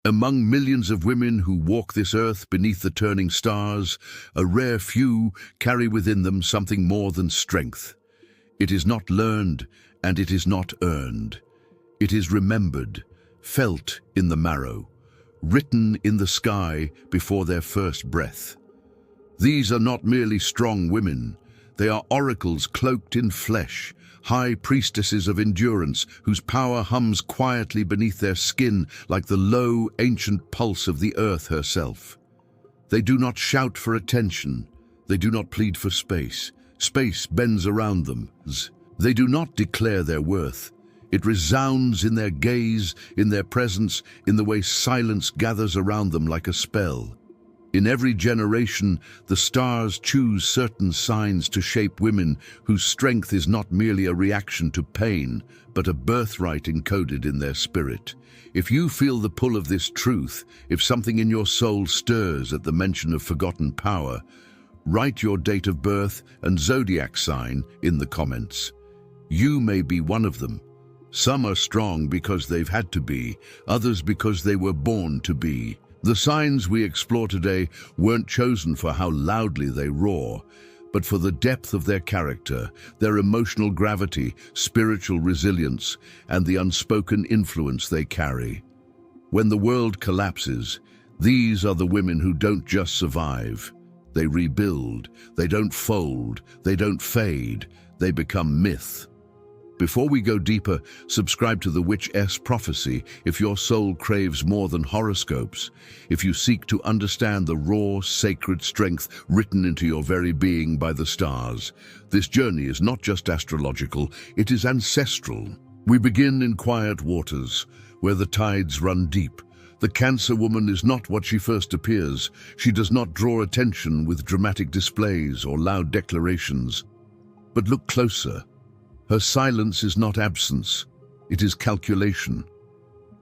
Among millions of women who walk this earth beneath the turning stars, a rare few carry within them something more than strength. It is not learned, and it is not earned. It is remembered, felt in the marrow, written in the sky before their first breath. These are not merely strong women. They are oracles cloaked in flesh, high priestesses of endurance whose power hums quietly beneath their skin like the low, ancient pulse of the earth herself. They do not shout for attention. They do not plead for space. Space bends around them. They do not declare their worth. It resounds in their gaze, in their presence, in the way silence gathers around them like a spell. In every generation, the stars choose certain signs to shape women whose strength is not merely a reaction to pain, but a birthright encoded in their spirit. If you feel the pull of this truth, if something in your soul stirs at the mention of forgotten power, write your date of birth and zodiac sign in the comments. You may be one of them. Some are strong because they've had to be, others because they were born to be. The signs we explore today weren't chosen for how loudly they roar, but for the depth of their character, their emotional gravity, spiritual resilience, and the unspoken influence they carry. When the world collapses, these are the women who don't just survive. They rebuild, they don't fold, they don't fade, they become myth. Before we go deeper, subscribe to the Witch's Prophecy if your soul craves more than horoscopes, if you seek to understand the raw, sacred strength written into your very being by the stars. This journey is not just astrological, it is ancestral. We begin in quiet waters, where the tides run deep. The Cancer woman is not what she first appears. She does not draw attention with dramatic displays or loud declarations. But look closer. Her silence is not absence, it is calculation.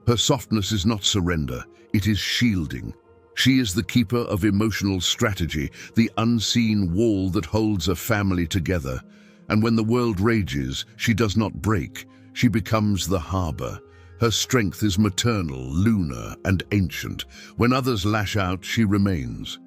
Her softness is not surrender, it is shielding. She is the keeper of emotional strategy, the unseen wall that holds a family together. And when the world rages, she does not break, she becomes the harbor. Her strength is maternal, lunar, and ancient. When others lash out, she remains.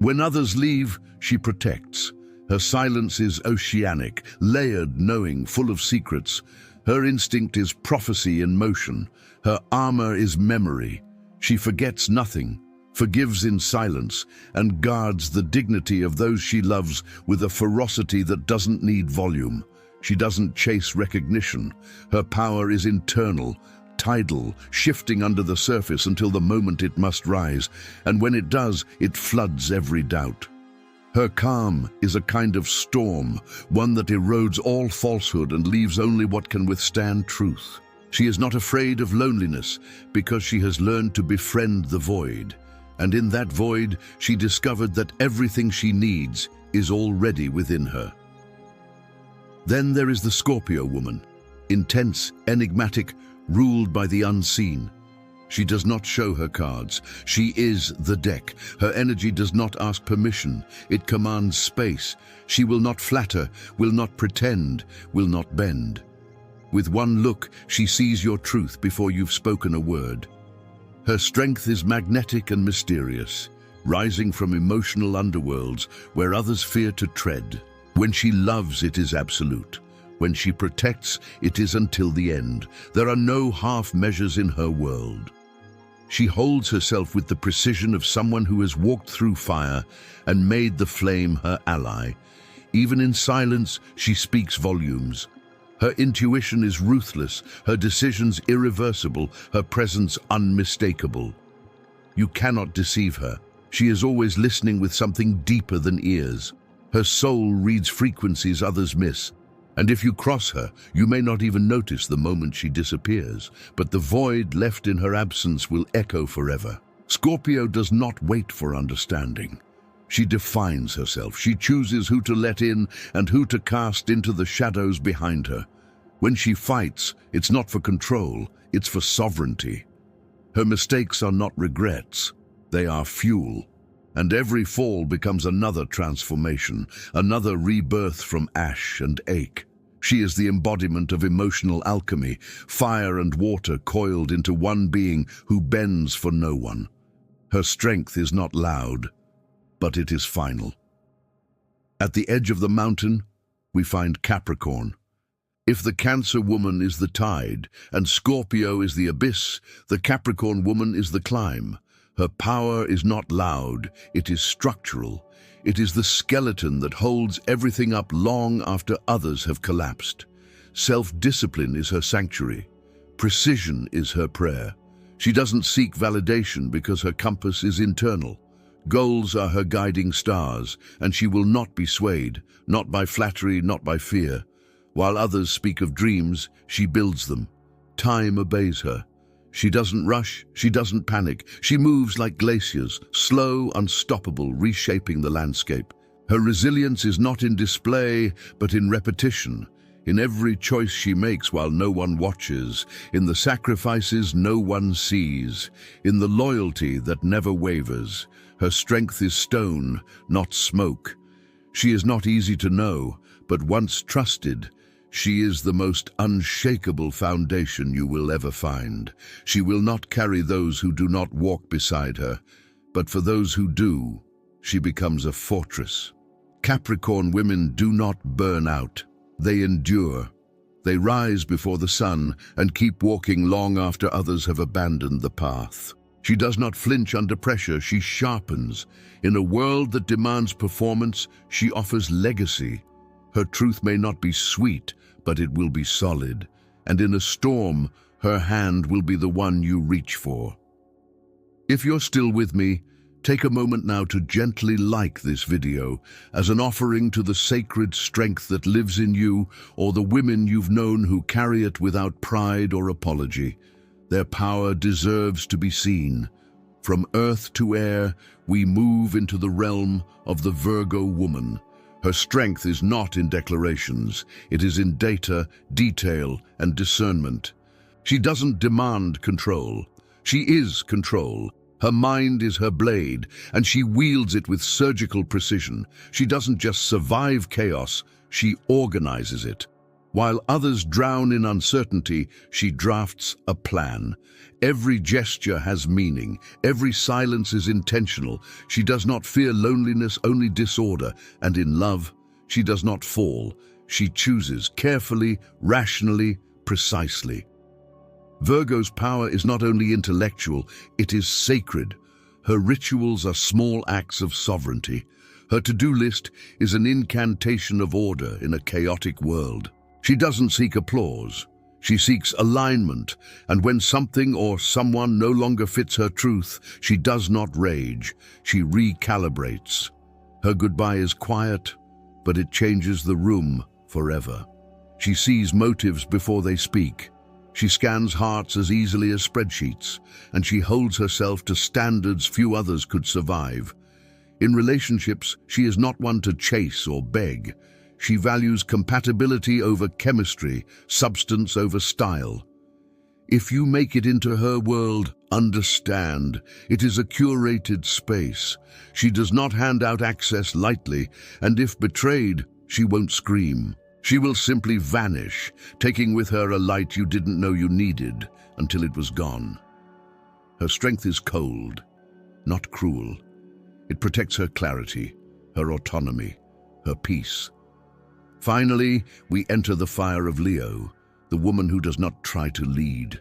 When others leave, she protects. Her silence is oceanic, layered knowing, full of secrets. Her instinct is prophecy in motion. Her armor is memory. She forgets nothing, forgives in silence, and guards the dignity of those she loves with a ferocity that doesn't need volume. She doesn't chase recognition. Her power is internal, tidal, shifting under the surface until the moment it must rise, and when it does, it floods every doubt. Her calm is a kind of storm, one that erodes all falsehood and leaves only what can withstand truth. She is not afraid of loneliness because she has learned to befriend the void. And in that void, she discovered that everything she needs is already within her. Then there is the Scorpio woman, intense, enigmatic, ruled by the unseen. She does not show her cards. She is the deck. Her energy does not ask permission. It commands space. She will not flatter, will not pretend, will not bend. With one look, she sees your truth before you've spoken a word. Her strength is magnetic and mysterious, rising from emotional underworlds where others fear to tread. When she loves, it is absolute. When she protects, it is until the end. There are no half measures in her world. She holds herself with the precision of someone who has walked through fire and made the flame her ally. Even in silence, she speaks volumes. Her intuition is ruthless, her decisions irreversible, her presence unmistakable. You cannot deceive her. She is always listening with something deeper than ears. Her soul reads frequencies others miss. And if you cross her, you may not even notice the moment she disappears, but the void left in her absence will echo forever. Scorpio does not wait for understanding. She defines herself. She chooses who to let in and who to cast into the shadows behind her. When she fights, it's not for control, it's for sovereignty. Her mistakes are not regrets, they are fuel. And every fall becomes another transformation, another rebirth from ash and ache. She is the embodiment of emotional alchemy, fire and water coiled into one being who bends for no one. Her strength is not loud, but it is final. At the edge of the mountain, we find Capricorn. If the Cancer woman is the tide and Scorpio is the abyss, the Capricorn woman is the climb. Her power is not loud, it is structural. It is the skeleton that holds everything up long after others have collapsed. Self-discipline is her sanctuary. Precision is her prayer. She doesn't seek validation because her compass is internal. Goals are her guiding stars, and she will not be swayed, not by flattery, not by fear. While others speak of dreams, she builds them. Time obeys her. She doesn't rush, she doesn't panic. She moves like glaciers, slow, unstoppable, reshaping the landscape. Her resilience is not in display, but in repetition. In every choice she makes while no one watches, in the sacrifices no one sees, in the loyalty that never wavers. Her strength is stone, not smoke. She is not easy to know, but once trusted, she is the most unshakable foundation you will ever find. She will not carry those who do not walk beside her, but for those who do, she becomes a fortress. Capricorn women do not burn out. They endure. They rise before the sun and keep walking long after others have abandoned the path. She does not flinch under pressure, she sharpens. In a world that demands performance, she offers legacy. Her truth may not be sweet, but it will be solid. And in a storm, her hand will be the one you reach for. If you're still with me, take a moment now to gently like this video as an offering to the sacred strength that lives in you or the women you've known who carry it without pride or apology. Their power deserves to be seen. From earth to air, we move into the realm of the Virgo woman. Her strength is not in declarations, it is in data, detail, and discernment. She doesn't demand control. She is control. Her mind is her blade, and she wields it with surgical precision. She doesn't just survive chaos, she organizes it. While others drown in uncertainty, she drafts a plan. Every gesture has meaning. Every silence is intentional. She does not fear loneliness, only disorder. And in love, she does not fall. She chooses carefully, rationally, precisely. Virgo's power is not only intellectual, it is sacred. Her rituals are small acts of sovereignty. Her to-do list is an incantation of order in a chaotic world. She doesn't seek applause. She seeks alignment, and when something or someone no longer fits her truth, she does not rage. She recalibrates. Her goodbye is quiet, but it changes the room forever. She sees motives before they speak. She scans hearts as easily as spreadsheets, and she holds herself to standards few others could survive. In relationships, she is not one to chase or beg. She values compatibility over chemistry, substance over style. If you make it into her world, understand, it is a curated space. She does not hand out access lightly, and if betrayed, she won't scream. She will simply vanish, taking with her a light you didn't know you needed until it was gone. Her strength is cold, not cruel. It protects her clarity, her autonomy, her peace. Finally, we enter the fire of Leo, the woman who does not try to lead.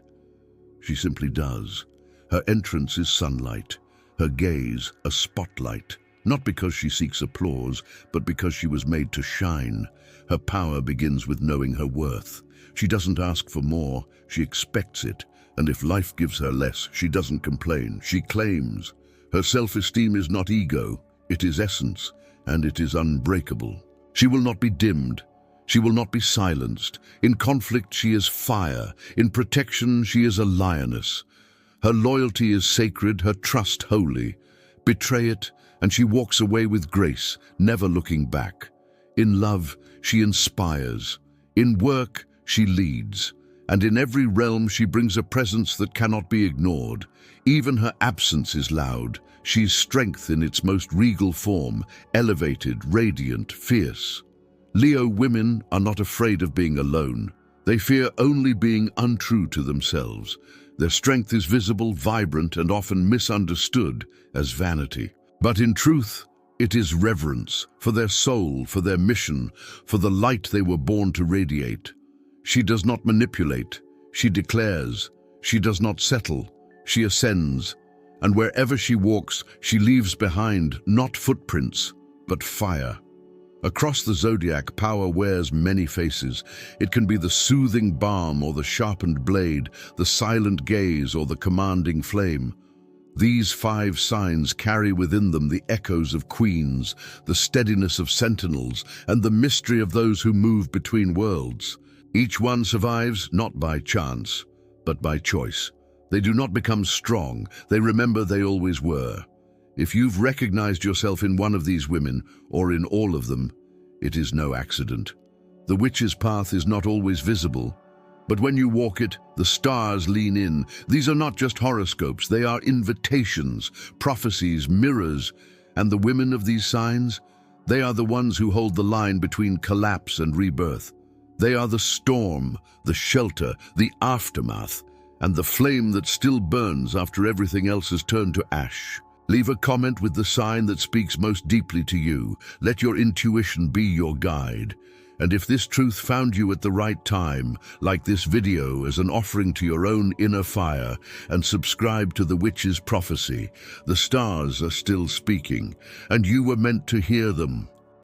She simply does. Her entrance is sunlight, her gaze a spotlight, not because she seeks applause, but because she was made to shine. Her power begins with knowing her worth. She doesn't ask for more, she expects it, and if life gives her less, she doesn't complain, she claims. Her self-esteem is not ego, it is essence, and it is unbreakable. She will not be dimmed. She will not be silenced. In conflict, she is fire. In protection, she is a lioness. Her loyalty is sacred, her trust holy. Betray it, and she walks away with grace, never looking back. In love, she inspires. In work, she leads. And in every realm, she brings a presence that cannot be ignored. Even her absence is loud. She's strength in its most regal form, elevated, radiant, fierce. Leo women are not afraid of being alone. They fear only being untrue to themselves. Their strength is visible, vibrant, and often misunderstood as vanity. But in truth, it is reverence for their soul, for their mission, for the light they were born to radiate. She does not manipulate, she declares. She does not settle, she ascends. And wherever she walks, she leaves behind not footprints, but fire. Across the zodiac, power wears many faces. It can be the soothing balm or the sharpened blade, the silent gaze or the commanding flame. These 5 signs carry within them the echoes of queens, the steadiness of sentinels, and the mystery of those who move between worlds. Each one survives not by chance, but by choice. They do not become strong, they remember they always were. If you've recognized yourself in one of these women, or in all of them, it is no accident. The witch's path is not always visible, but when you walk it, the stars lean in. These are not just horoscopes, they are invitations, prophecies, mirrors. And the women of these signs, they are the ones who hold the line between collapse and rebirth. They are the storm, the shelter, the aftermath, and the flame that still burns after everything else has turned to ash. Leave a comment with the sign that speaks most deeply to you. Let your intuition be your guide. And if this truth found you at the right time, like this video as an offering to your own inner fire, and subscribe to the witch's prophecy. The stars are still speaking, and you were meant to hear them.